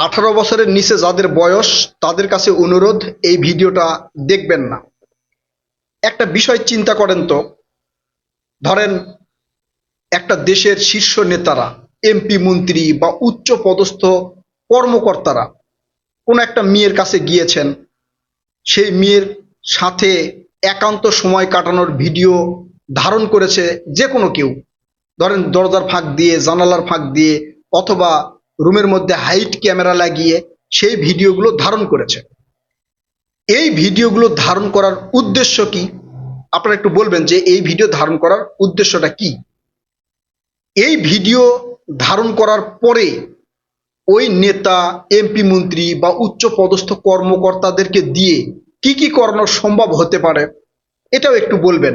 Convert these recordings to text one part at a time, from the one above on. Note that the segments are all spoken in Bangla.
18 বছরের নিচে যাদের বয়স তাদের কাছে অনুরোধ, এই ভিডিওটা দেখবেন না। একটা বিষয় চিন্তা করেন তো, ধরেন একটা দেশের শীর্ষ নেতারা, এমপি, মন্ত্রী বা উচ্চ পদস্থ কর্মকর্তারা কোন একটা মেয়ের কাছে গিয়েছেন, সেই মেয়ের সাথে একান্ত সময় কাটানোর ভিডিও ধারণ করেছে যে কোনো কেউ। ধরেন দরজার ফাঁক দিয়ে, জানালার ফাঁক দিয়ে, অথবা রুমের মধ্যে হাইট ক্যামেরা লাগিয়ে সেই ভিডিওগুলো ধারণ করেছে। এই ভিডিওগুলো ধারণ করার উদ্দেশ্য কি? আপনারা একটু বলবেন যে এই ভিডিও ধারণ করার উদ্দেশ্যটা কি? এই ভিডিও ধারণ করার পরে ওই নেতা, এমপি, মন্ত্রী বা উচ্চ পদস্থ কর্মকর্তাদেরকে দিয়ে কি কি করানো সম্ভব হতে পারে, এটাও একটু বলবেন।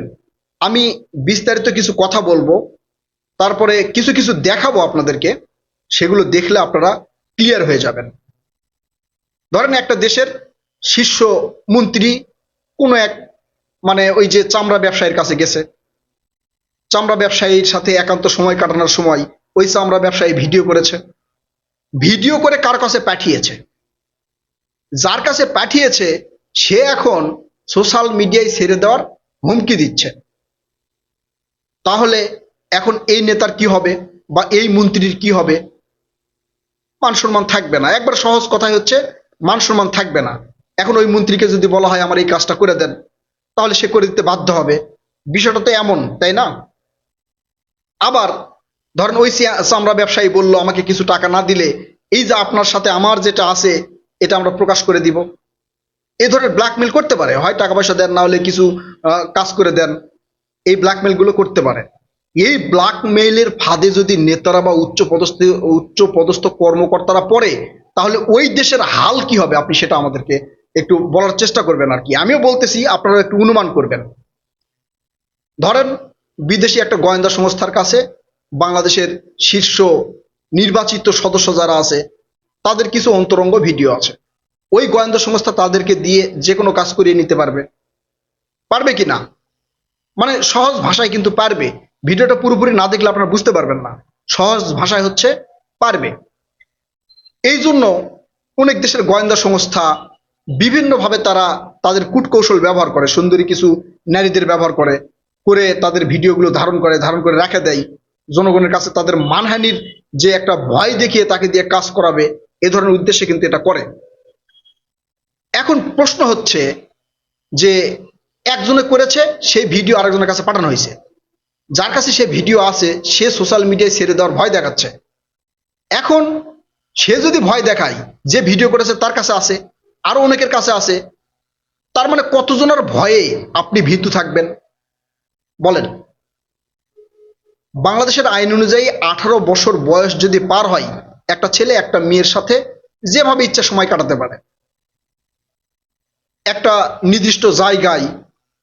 আমি বিস্তারিত কিছু কথা বলবো, তারপরে কিছু কিছু দেখাবো আপনাদেরকে, সেগুলো দেখলে আপনারা ক্লিয়ার হয়ে যাবেন। ধরেন একটা দেশের শীর্ষ মন্ত্রী কোনো এক, মানে ওই যে চামড়া ব্যবসায়ীর কাছে গেছে, চামড়া ব্যবসায়ীর সাথে একান্ত সময় কাটানোর সময় ওই চামড়া ব্যবসায়ী ভিডিও করেছে। ভিডিও করে কার কাছে পাঠিয়েছে? যার কাছে পাঠিয়েছে সে এখন সোশ্যাল মিডিয়ায় ছেড়ে দেওয়ার হুমকি দিচ্ছে। তাহলে এখন এই নেতার কি হবে বা এই মন্ত্রীর কি হবে? মান সম্মান থাকবে না। একবার সহজ কথাই হচ্ছে মান সম্মান থাকবে না। এখন ওই মন্ত্রীকে যদি বলা হয় আমার এই কাজটা করে দেন, তাহলে সে করে দিতে বাধ্য হবে। বিষয়টা তো এমন, তাই না? আবার ধরেন ওই চামড়া ব্যবসায়ী বলল আমাকে কিছু টাকা না দিলে এই যে আপনার সাথে আমার যেটা আছে এটা আমরা প্রকাশ করে দিব। এই ধরনের ব্ল্যাকমেল করতে পারে, হয় টাকা পয়সা দেন, না হলে কিছু কাজ করে দেন, এই ব্ল্যাকমেল গুলো করতে পারে। এই ব্ল্যাকমেইলের ফাঁদে যদি নেতারা বা উচ্চ পদস্থ কর্মকর্তারা পড়ে, তাহলে ওই দেশের হাল কি হবে আপনি সেটা আমাদেরকে একটু বলার চেষ্টা করবেন আর কি। আমিও বলতেছি, আপনারা একটু অনুমান করবেন। ধরেন বিদেশি একটা গোয়েন্দা সংস্থার কাছে বাংলাদেশের শীর্ষ নির্বাচিত সদস্য যারা আছে তাদের কিছু অন্তরঙ্গ ভিডিও আছে। ওই গোয়েন্দা সংস্থা তাদেরকে দিয়ে যে কোনো কাজ করিয়ে নিতে পারবে। পারবে কি না? মানে সহজ ভাষায় কিন্তু পারবে। ভিডিওটা পুরোপুরি না দেখলে আপনারা বুঝতে পারবেন না। সহজ ভাষায় হচ্ছে পারবে। এই জন্য অনেক দেশের গোয়েন্দা সংস্থা বিভিন্নভাবে তারা তাদের কূটকৌশল ব্যবহার করে, সুন্দরী কিছু নারীদের ব্যবহার করে করে তাদের ভিডিওগুলো ধারণ করে রেখে দেয়। জনগণের কাছে তাদের মানহানির যে একটা ভয় দেখিয়ে তাকে দিয়ে কাজ করাবে, এ ধরনের উদ্দেশ্যে কিন্তু এটা করে। এখন প্রশ্ন হচ্ছে যে একজনে করেছে, সেই ভিডিও আরেকজনের কাছে পাঠানো হয়েছে। যার কাছে সে ভিডিও আছে সে সোশ্যাল মিডিয়ায় ছেড়ে দেওয়ার ভয় দেখাচ্ছে। এখন সে যদি ভয় দেখায়, যে ভিডিও করেছে তার কাছে আছে, আরো অনেকের কাছে আছে, তার মানে কতজনের ভয়ে আপনি ভীতু থাকবেন বলেন? বাংলাদেশের আইন অনুযায়ী 18 বছর বয়স যদি পার হয়, একটা ছেলে একটা মেয়ের সাথে যেভাবে ইচ্ছা সময় কাটাতে পারে। একটা নির্দিষ্ট জায়গায়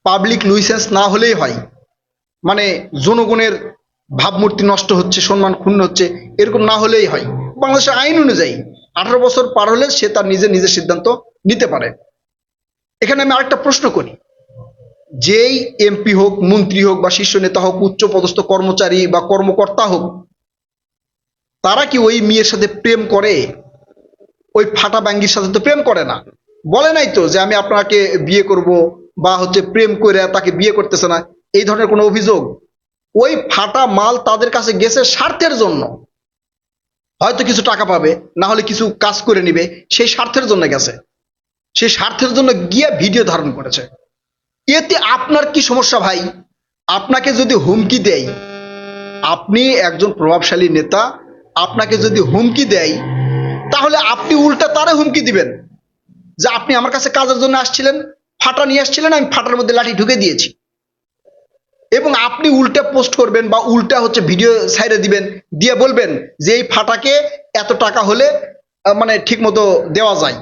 পাবলিক লুইসেন্স না হলেই হয়, মানে জনগণের ভাবমূর্তি নষ্ট হচ্ছে, সম্মান ক্ষুণ্ণ হচ্ছে, এরকম না হলেই হয়। বাংলাদেশের আইন অনুযায়ী 18 বছর পার হলে সে তার নিজের সিদ্ধান্ত নিতে পারে। এখানে আমি আরেকটা প্রশ্ন করি, যেই এমপি হোক, মন্ত্রী হোক বা শীর্ষ নেতা হোক, উচ্চ পদস্থ কর্মচারী বা কর্মকর্তা হোক, তারা কি ওই মেয়ের সাথে প্রেম করে? ওই ফাটা বাঙ্গির সাথে তো প্রেম করে না। বলে নাই তো যে আমি আপনাকে বিয়ে করব, বা হচ্ছে প্রেম করে তাকে বিয়ে করতেছে না, এই ধরনের কোনো অভিযোগ। ওই ফাটা মাল তাদের কাছে গেছে স্বার্থের জন্য, হয়তো কিছু টাকা পাবে, না হলে কিছু কাজ করে নিবে, সেই স্বার্থের জন্য গেছে। সেই স্বার্থের জন্য গিয়ে ভিডিও ধারণ করেছে। এতে আপনার কি সমস্যা ভাই? আপনাকে যদি হুমকি দেয়, আপনি একজন প্রভাবশালী নেতা, আপনাকে যদি হুমকি দেয়, তাহলে আপনি উল্টা তারে হুমকি দিবেন যে আপনি আমার কাছে কাজের জন্য আসছিলেন, ফাটা নিয়ে আসছিলেন, আমি ফাটার মধ্যে লাঠি ঢুকে দিয়েছি। এবং আপনি উল্টা পোস্ট করবেন বা উল্টা হচ্ছে ভিডিও ছাইড়ে দিবেন, দিয়ে বলবেন যে এই ফাটাকে এত টাকা হলে মানে ঠিক মতো দেওয়া যায়।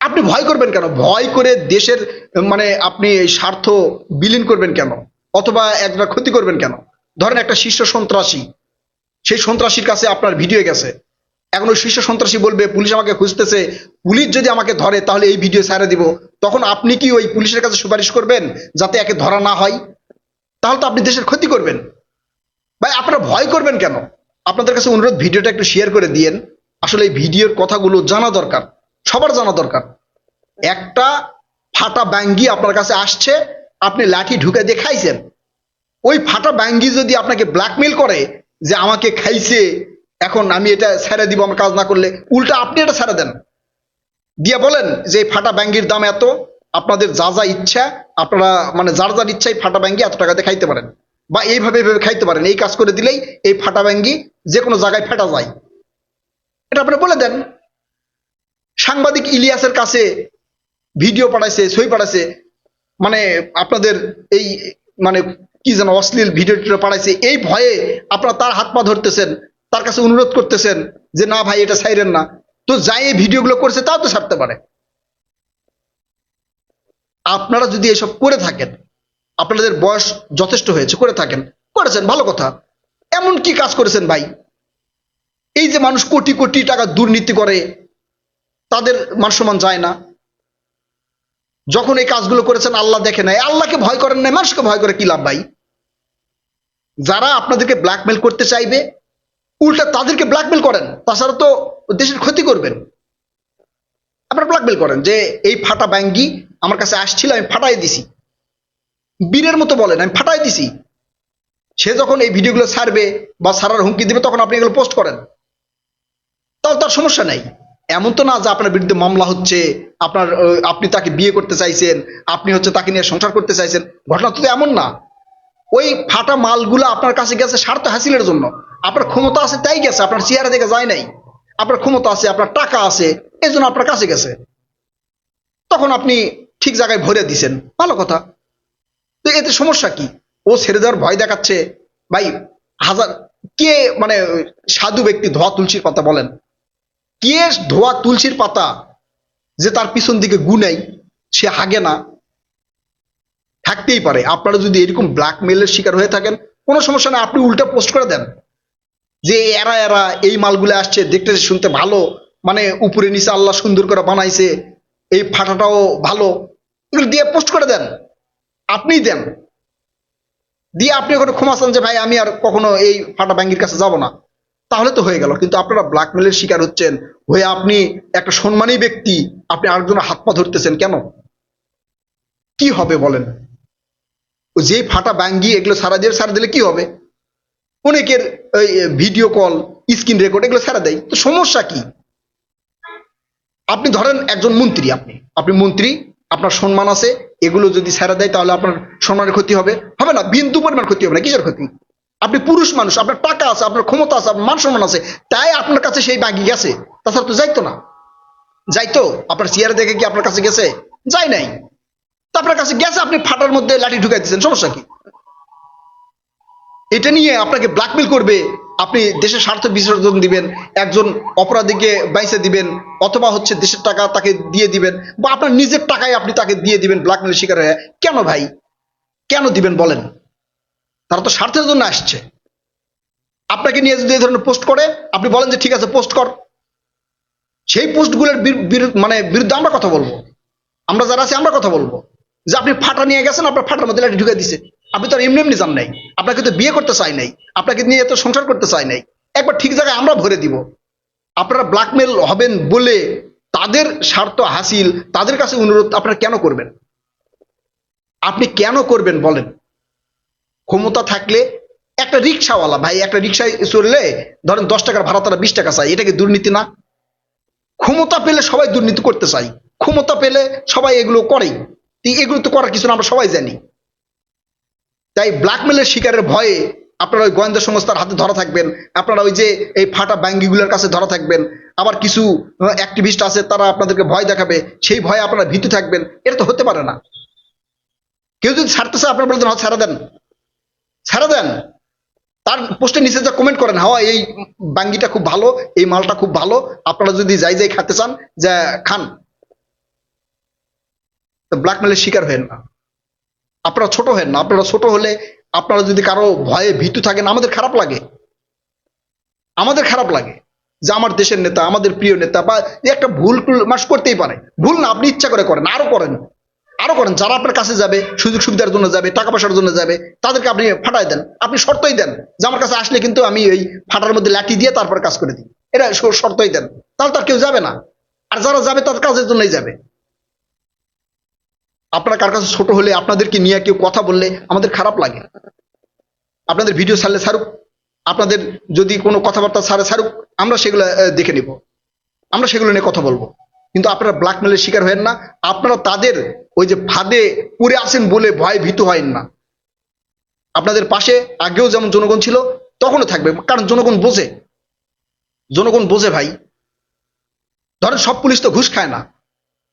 আপনি ভয় করবেন কেন? ভয় করে দেশের মানে আপনি এই স্বার্থ বিলীন করবেন কেন? অথবা একটা ক্ষতি করবেন কেন? ধরেন একটা শীর্ষ সন্ত্রাসী, সেই সন্ত্রাসীর কাছে আপনার ভিডিও গেছে। এখন ওই শীর্ষ সন্ত্রাসী বলবে পুলিশ আমাকে খুঁজতেছে, পুলিশ যদি আমাকে ধরে তাহলে এই ভিডিও ছেড়ে দিব। তখন আপনি কি ওই পুলিশের কাছে সুপারিশ করবেন যাতে একে ধরা না হয়? তাহলে তো আপনি দেশের ক্ষতি করবেন। ভাই আপনারা ভয় করবেন কেন? আপনাদের কাছে অনুরোধ, ভিডিওটা একটু শেয়ার করে দিয়েন। আসলে এই ভিডিওর কথাগুলো জানা দরকার, সবার জানা দরকার। একটা ফাটা ব্যাঙ্গি আপনার কাছে আসছে, আপনি লাঠি ঢুকে দিয়ে খাইছেন। ওই ফাটা ব্যাঙ্গি যদি আপনাকে ব্ল্যাকমেল করে যে আমাকে খাইছে, এখন আমি এটা ছেড়ে দিব আমার কাজ না করলে, উল্টা আপনি এটা ছেড়ে দেন, দিয়ে বলেন যে এই ফাটা ব্যাঙ্গির দাম এত, আপনাদের যা যা ইচ্ছা আপনারা মানে যার যার ইচ্ছাই ফাটা ব্যাঙ্গি এত টাকাতে খাইতে পারেন, বা এইভাবে এইভাবে খাইতে পারেন, এই কাজ করে দিলেই এই ফাটা ব্যাঙ্গি যে কোনো জায়গায় ফেটা যায়, এটা আপনি বলে দেন। সাংবাদিক ইলিয়াসের কাছে ভিডিও পাঠাইছে, সই পাঠাইছে, মানে আপনাদের এই মানে কি যেন অশ্লীল ভিডিও পাঠাইছে, এই ভয়ে আপনারা তার হাত পা ধরতেছেন, তার কাছে অনুরোধ করতেছেন যে না ভাই এটা ছাইরেন না। তো যাই এই ভিডিওগুলো করছে তাও তো ছাড়তে পারে। আপনারা যদি এসব করে থাকেন, আপনাদের বয়স যথেষ্ট হয়েছে, করে থাকেন, করেছেন, ভালো কথা। এমন কি কাজ করেছেন ভাই? এই যে মানুষ কোটি কোটি টাকা দুর্নীতি করে, তাদের মান সম্মান যায় না। যখন এই কাজগুলো করেছেন আল্লাহ দেখে নাই, আল্লাহকে ভয় করেন নাই, মানুষকে ভয় করে কি লাভ ভাই? যারা আপনাদেরকে ব্ল্যাকমেল করতে চাইবে উল্টা তাদেরকে ব্ল্যাকমেল করেন, তাছাড়া তো দেশের ক্ষতি করবেন। আপনারা ব্ল্যাকমেল করেন যে এই ফাটা ব্যাঙ্গি আমার কাছে আসছিল, আমি ফাটাই দিছি, বীরের মতো বলেন আমি ফাটাই দিছি। সে যখন এই ভিডিওগুলো ছাড়বে বা ছাড়ার হুমকি দিবে তখন আপনি এগুলো পোস্ট করেন, তাহলে তার সমস্যা নাই। এমন তো না যে আপনার বিরুদ্ধে মামলা হচ্ছে, আপনি তাকে বিয়ে করতে চাইছেন, আপনি হচ্ছে তাকে নিয়ে সংসার করতে চাইছেন, ঘটনা তো এমন না। ওই ফাটা মালগুলো আপনার কাছে গেছে স্বার্থ হাসিলের জন্য। আপনার ক্ষমতা আছে তাই গেছে, আপনার চেহারা দেখে যায় নাই। আপনার ক্ষমতা আছে, আপনার টাকা আছে, এই জন্য আপনার কাছে গেছে, তখন আপনি ঠিক জায়গায় ভরে দিছেন, ভালো কথা। তো এতে সমস্যা কি? ও ছেড়ে দেওয়ার ভয় দেখাচ্ছে ভাই। হাজার কে মানে সাধু ব্যক্তি ধোয়া তুলসীর পাতা বলেন, কে ধোয়া তুলসীর পাতা যে তার পিছন দিকে গু নেই, সে হাগে না? থাকতেই পারে। আপনারা যদি এরকম ব্ল্যাকমেলের শিকার হয়ে থাকেন কোনো সমস্যা নেই, আপনি উল্টা পোস্ট করে দেন যে এরা এরা এই মালগুলো আসছে, দেখতে শুনতে ভালো, মানে উপরে নিচে আল্লাহ সুন্দর করে বানাইছে, এই ফাটাটাও ভালো, এগুলো দিয়ে পোস্ট করে দেন, আপনিই দেন, দিয়ে আপনি ওখানে ক্ষমা চান যে ভাই আমি আর কখনো এই ফাটা ব্যাঙ্গির কাছে যাব না, তাহলে তো হয়ে গেল। কিন্তু আপনারা ব্ল্যাকমেলের শিকার হচ্ছেন হয়ে, আপনি একটা সম্মানী ব্যক্তি, আপনি আরেকজনের হাত পা ধরতেছেন কেন? কি হবে বলেন? যে ফাটা ব্যাঙ্গি এগুলো ছাড়া দিলে কি হবে? অনেকের ভিডিও কল, স্ক্রিন রেকর্ড এগুলো ছাড়া দেয়, তো সমস্যা কি? আপনি ধরেন একজন মন্ত্রী, আপনি মন্ত্রী, আপনার সম্মান আছে, এগুলো যদি ছাড়া দেয় তাহলে আপনার সম্মানের ক্ষতি হবে? হবে না, বিন্দু পরিমাণ ক্ষতি হবে না। কিসের ক্ষতি? আপনি পুরুষ মানুষ, আপনার টাকা আছে, আপনার ক্ষমতা আছে, আপনার মান সম্মান আছে, তাই আপনার কাছে সেই ব্যাঙ্গি গেছে, তাছাড়া তো যাইতো না। যাইতো? আপনার চেয়ার দেখে কি আপনার কাছে গেছে? যায় নাই। তো আপনার কাছে গেছে, আপনি ফাটার মধ্যে লাঠি ঢুকাই দিচ্ছেন, সমস্যা কি? এটা নিয়ে আপনাকে ব্ল্যাকমেল করবে, আপনি দেশের স্বার্থ বিসর্জন দিবেন, একজন অপরাধীকে বাইসে দিবেন, অথবা হচ্ছে দেশের টাকা তাকে দিয়ে দিবেন, বা আপনার নিজের টাকায় আপনি তাকে দিয়ে দিবেন ব্ল্যাকমেলের শিকার হয়ে। কেন ভাই, কেন দিবেন বলেন? তারা তো স্বার্থের জন্য আসছে। আপনাকে নিয়ে যদি এই ধরনের পোস্ট করে, আপনি বলেন যে ঠিক আছে পোস্ট কর, সেই পোস্টগুলোর মানে বিরুদ্ধে আমরা কথা বলবো, আমরা যারা আছি আমরা কথা বলবো যে আপনি ফাটা নিয়ে গেছেন, আপনার ফাটার মধ্যে লাঠি ঢুকে দিছে, আপনি তো আর এমনি এমনি যান নাই, আপনাকে তো বিয়ে করতে চাই নাই, আপনাকে নিয়ে তো সংসার করতে চাই নাই, একবার ঠিক জায়গায় আমরা ভরে দিব। আপনারা ব্ল্যাকমেল হবেন বলে তাদের স্বার্থ হাসিল, তাদের কাছে অনুরোধ আপনারা কেন করবেন? আপনি কেন করবেন বলেন? ক্ষমতা থাকলে একটা রিক্সাওয়ালা ভাই, একটা রিক্সায় চললে ধরেন 10 টাকার ভাড়া তারা 20 টাকা চাই, এটা কি দুর্নীতি না? ক্ষমতা পেলে সবাই দুর্নীতি করতে চাই, ক্ষমতা পেলে সবাই এগুলো করেই, এগুলো তো করার কিছু না, আমরা সবাই জানি। তাই ব্ল্যাকমেলের শিকারের ভয়ে আপনারা ওই গোয়েন্দা সংস্থার হাতে ধরা থাকবেন, আপনারা ওই যে এই ফাটা ব্যাঙ্গিগুলোর কাছে ধরা থাকবেন, আবার কিছু অ্যাক্টিভিস্ট আছে তারা আপনাদেরকে ভয় দেখাবে, সেই ভয়ে আপনারা ভীতু থাকবেন। এটা তো হতে পারে না। কেউ যদি ছাড়তে চায় আপনারা বলতেন ছাড়া দেন, ছাড়া দেন, তার পোস্টের নিচে যা কমেন্ট করেন, হ্যাঁ এই বাঙ্গিটা খুব ভালো, এই মালটা খুব ভালো, আপনারা যদি যাই যাই খেতে চান যা খান। ব্ল্যাকমেলের শিকার হেন না, আপনারা ছোট হেন না। আপনারা ছোট হলে, আপনারা যদি কারো ভয়ে ভীতু থাকেন, আমাদের খারাপ লাগে, আমাদের খারাপ লাগে যে আমার দেশের নেতা, আমাদের প্রিয় নেতা, বা একটা ভুল মাস করতেই পারে, ভুল না, আপনি ইচ্ছা করে করেন, আরো করেন, আরো করেন। যারা আপনার কাছে যাবে, সুযোগ সুবিধার জন্য যাবে, টাকা পয়সার জন্য যাবে, তাদেরকে আপনি ফাটাই দেন, আপনি শর্তই দেন যে আমার কাছে আসলে কিন্তু আমি ওই ফাটার মধ্যে লাঠি দিয়ে তারপর কাজ করে দিই। এটা শর্তই দেন, তাহলে তার কেউ যাবে না। আর যারা যাবে তার কাজের জন্যই যাবে। আপনারা কার কাছে ছোট হলে, আপনাদেরকে নিয়ে কেউ কথা বললে আমাদের খারাপ লাগে। আপনাদের ভিডিও ছাড়লে ছাড়ুক, আপনাদের যদি কোনো কথাবার্তা ছাড়ুক, আমরা সেগুলো দেখে নিব, আমরা সেগুলো নিয়ে কথা বলবো। কিন্তু আপনারা ব্ল্যাকমেলের শিকার হয়েন না। আপনারা তাদের ওই যে ফাঁদে পড়ে আছেন বলে ভয় ভীত হয়েন না। আপনাদের পাশে আগেও যেমন জনগণ ছিল, তখনও থাকবে, কারণ জনগণ বোঝে, জনগণ বোঝে ভাই। ধরেন সব পুলিশ তো ঘুষ খায় না,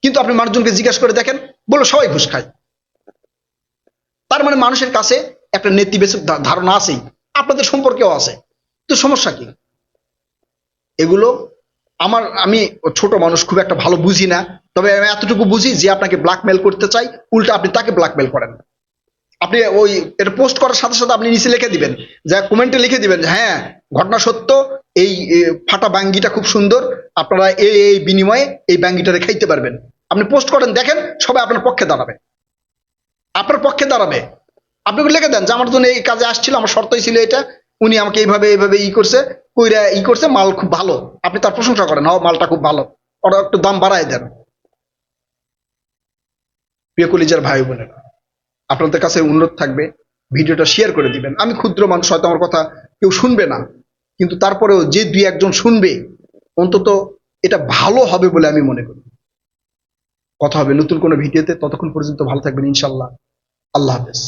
কিন্তু আপনি মানুষজনকে জিজ্ঞাসা করে দেখেন, বলো সবাই ঘুষ খায়। তার মানে মানুষের কাছে একটা নেতিবাচক ধারণা আছেই, আপনাদের সম্পর্কেও আছে। তো সমস্যা কি? এগুলো আমি ছোট মানুষ, খুব একটা ভালো বুঝি না, তবে আমি এতটুকু বুঝি যে আপনাকে ব্ল্যাকমেল করতে চাই, উল্টা আপনি তাকে ব্ল্যাকমেল করেন। আপনি ওই এটা পোস্ট করার সাথে সাথে আপনি নিচে লিখে দিবেন, যা কমেন্টে লিখে দিবেন যে হ্যাঁ ঘটনা সত্য, এই ফাটা বাঙ্গিটা খুব সুন্দর, আপনারা এই বিনিময়ে এই বাঙ্গিটারে খাইতে পারবেন। আপনি পোস্ট করেন, দেখেন সবাই আপনার পক্ষে দাঁড়াবে, আপনার পক্ষে দাঁড়াবে। আপনি লিখে দেন যে আমার জন্য এই কাজে আসছিল, আমার শর্তই ছিল এটা, উনি আমাকে এইভাবে এইভাবে করছে, কইরা করছে, মাল খুব ভালো, আপনি তার প্রশংসা করেন, মালটা খুব ভালো, ওরা একটু দাম বাড়ায় দেন। প্রিয় কলিজার ভাই বোনেরা, আপনাদের কাছে অনুরোধ থাকবে ভিডিওটা শেয়ার করে দিবেন। আমি ক্ষুদ্র মানুষ, হয়তো আমার কথা কেউ শুনবে না, কিন্তু তারপরেও যে দুই একজন শুনবে, অন্তত এটা ভালো হবে বলে আমি মনে করি। কথা হবে নতুন কোনো ভিডিওতে, ততক্ষণ পর্যন্ত ভালো থাকবেন ইনশাল্লাহ। আল্লাহ হাফেজ।